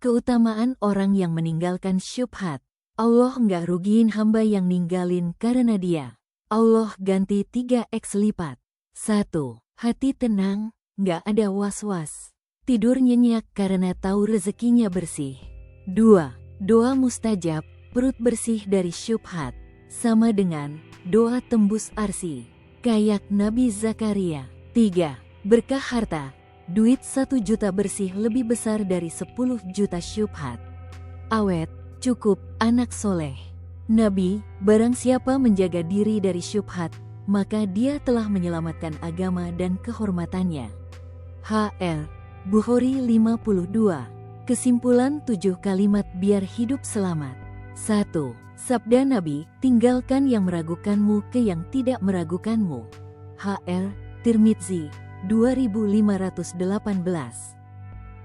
Keutamaan orang yang meninggalkan syubhat. Allah nggak rugiin hamba yang ninggalin karena dia. Allah ganti 3x lipat. 1. Hati tenang, nggak ada was-was. Tidur nyenyak karena tahu rezekinya bersih. 2. Doa mustajab, perut bersih dari syubhat. Sama dengan doa tembus arsi. Kayak Nabi Zakaria. 3. Berkah harta. Duit 1 juta bersih lebih besar dari 10 juta syubhat. Awet, cukup, anak soleh. Nabi, barang siapa menjaga diri dari syubhat, maka dia telah menyelamatkan agama dan kehormatannya. HR. Bukhari 52. Kesimpulan 7 kalimat biar hidup selamat. 1. Sabda Nabi, tinggalkan yang meragukanmu ke yang tidak meragukanmu. HR. Tirmidzi 2518.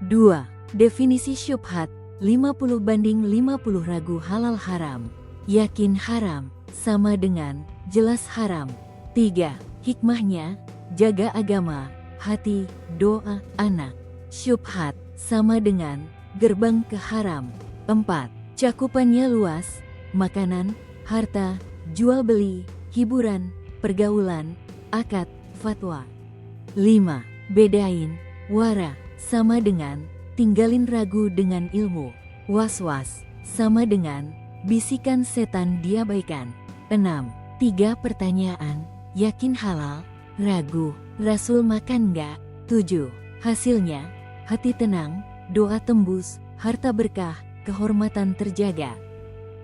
2. Definisi syubhat, 50/50 ragu halal haram. Yakin haram, sama dengan jelas haram. 3. Hikmahnya, jaga agama, hati, doa, anak. Syubhat, sama dengan gerbang ke haram. 4. Cakupannya luas, makanan, harta, jual beli, hiburan, pergaulan, akad, fatwa. 5. Bedain, wara, sama dengan tinggalin ragu dengan ilmu. Was-was, sama dengan bisikan setan diabaikan. 6. 3 pertanyaan, yakin halal, ragu, Rasul makan nggak? 7. Hasilnya, hati tenang, doa tembus, harta berkah, kehormatan terjaga.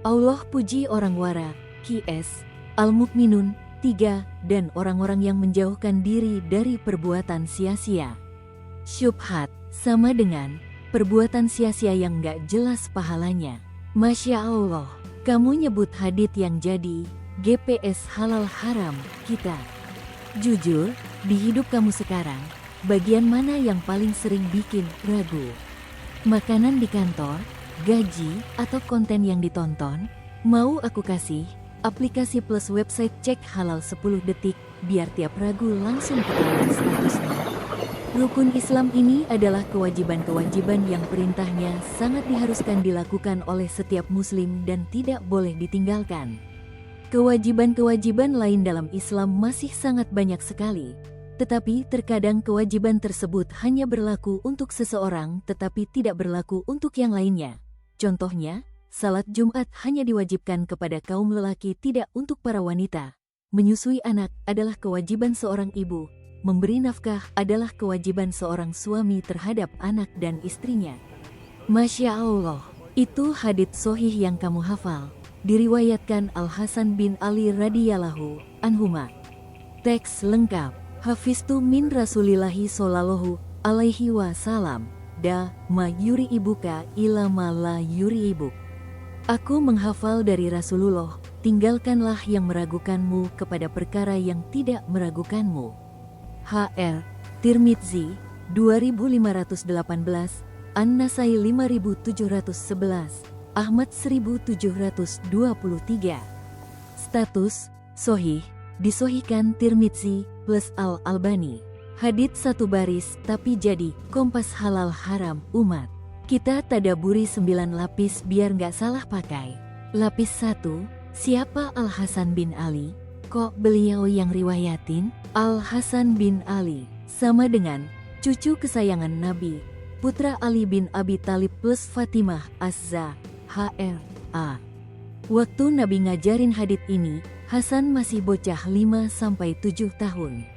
Allah puji orang wara, QS, Al-Mukminun 3, dan orang-orang yang menjauhkan diri dari perbuatan sia-sia. Syubhat, sama dengan perbuatan sia-sia yang gak jelas pahalanya. Masya Allah, kamu nyebut hadits yang jadi GPS halal haram kita. Jujur, di hidup kamu sekarang, bagian mana yang paling sering bikin ragu? Makanan di kantor, gaji, atau konten yang ditonton? Mau aku kasih aplikasi plus website cek halal 10 detik biar tiap ragu langsung ketahuan statusnya. Rukun Islam ini adalah kewajiban-kewajiban yang perintahnya sangat diharuskan dilakukan oleh setiap muslim dan tidak boleh ditinggalkan. Kewajiban-kewajiban lain dalam Islam masih sangat banyak sekali, tetapi terkadang kewajiban tersebut hanya berlaku untuk seseorang tetapi tidak berlaku untuk yang lainnya. Contohnya, salat Jumat hanya diwajibkan kepada kaum lelaki, tidak untuk para wanita. Menyusui anak adalah kewajiban seorang ibu. Memberi nafkah adalah kewajiban seorang suami terhadap anak dan istrinya. Masya Allah, itu hadits sohih yang kamu hafal. Diriwayatkan Al-Hasan bin Ali radhiyallahu anhuma. Teks lengkap. Hafiztu min Rasulillahi sallallahu alaihi wasallam. Da ma yuri ibuka ila ma la yuri ibuk. Aku menghafal dari Rasulullah, tinggalkanlah yang meragukanmu kepada perkara yang tidak meragukanmu. HR. Tirmidzi 2518, An-Nasai 5711, Ahmad 1723. Status Sohih, disohihkan Tirmidzi plus Al-Albani. Hadits satu baris tapi jadi kompas halal haram umat. Kita tadaburi 9 lapis biar nggak salah pakai. Lapis 1, siapa Al-Hasan bin Ali? Kok beliau yang riwayatin? Al-Hasan bin Ali, sama dengan cucu kesayangan Nabi, putra Ali bin Abi Thalib plus Fatimah Az-Zahra. HR.A. Waktu Nabi ngajarin hadits ini, Hasan masih bocah 5-7 tahun.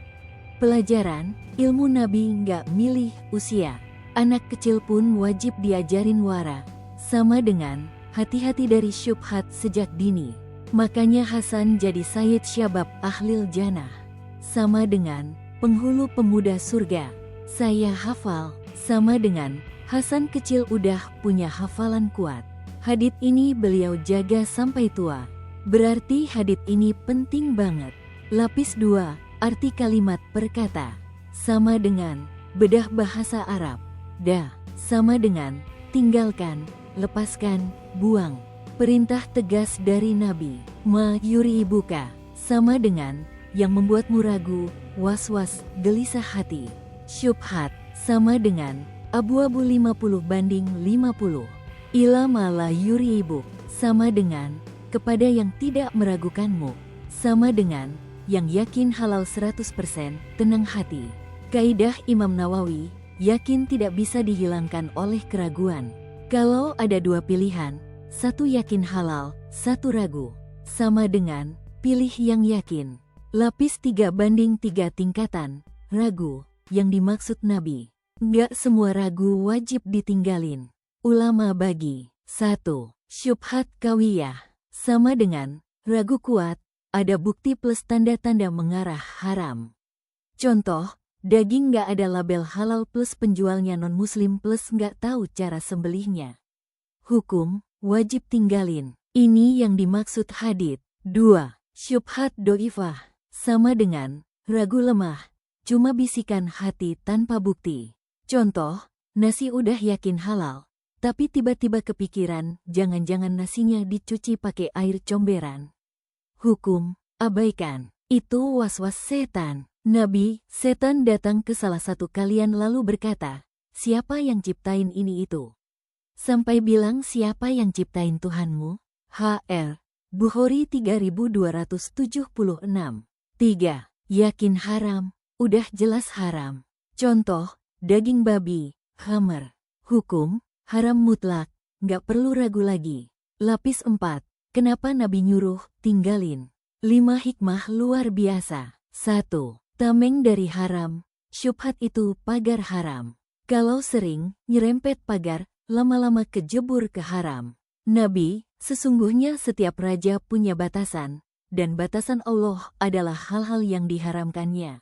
Pelajaran, ilmu Nabi nggak milih usia. Anak kecil pun wajib diajarin wara. Sama dengan hati-hati dari syubhat sejak dini. Makanya Hasan jadi Sayyid Syabab Ahlil Jannah. Sama dengan penghulu pemuda surga. Saya hafal, sama dengan Hasan kecil udah punya hafalan kuat. Hadits ini beliau jaga sampai tua. Berarti hadits ini penting banget. Lapis 2. Arti kalimat perkata, sama dengan bedah bahasa Arab. Da, sama dengan tinggalkan, lepaskan, buang. Perintah tegas dari Nabi. Ma yuri ibuka, sama dengan yang membuatmu ragu, was-was, gelisah hati. Syubhat, sama dengan Abu-abu 50/50. Ilama la yuribu, sama dengan, kepada yang tidak meragukanmu, sama dengan, yang yakin halal 100%, tenang hati. Kaidah Imam Nawawi, yakin tidak bisa dihilangkan oleh keraguan. Kalau ada dua pilihan, satu yakin halal, satu ragu, sama dengan, pilih yang yakin. Lapis 3/3 tingkatan, ragu, yang dimaksud Nabi. Nggak semua ragu wajib ditinggalin. Ulama bagi 1. Syubhat kawiyah, sama dengan, ragu kuat, ada bukti plus tanda-tanda mengarah haram. Contoh, daging nggak ada label halal plus penjualnya non-muslim plus nggak tahu cara sembelihnya. Hukum, wajib tinggalin. Ini yang dimaksud hadits. 2. Syubhat do'ifah, sama dengan, ragu lemah, cuma bisikan hati tanpa bukti. Contoh, nasi udah yakin halal, tapi tiba-tiba kepikiran jangan-jangan nasinya dicuci pakai air comberan. Hukum, abaikan. Itu was-was setan. Nabi, setan datang ke salah satu kalian lalu berkata, siapa yang ciptain ini itu? Sampai bilang siapa yang ciptain Tuhanmu? Hr. Bukhari 3276. 3. Yakin haram, udah jelas haram. Contoh, daging babi, khamr. Hukum, haram mutlak, nggak perlu ragu lagi. Lapis 4. Kenapa Nabi nyuruh, tinggalin? 5 hikmah luar biasa. 1. Tameng dari haram, syubhat itu pagar haram. Kalau sering, nyerempet pagar, lama-lama kejebur ke haram. Nabi, sesungguhnya setiap raja punya batasan, dan batasan Allah adalah hal-hal yang diharamkannya.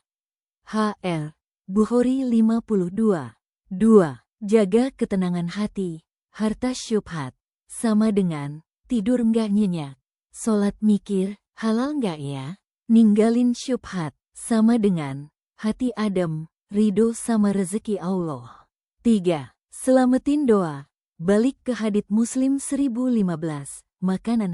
Hr. Bukhari 52. 2. Jaga ketenangan hati, harta syubhat, sama dengan, tidur nggak nyenyak. Sholat mikir, halal nggak ya? Ninggalin syubhat, sama dengan, hati adem, ridho sama rezeki Allah. 3. Selamatin doa, balik ke hadits Muslim 1015, makanan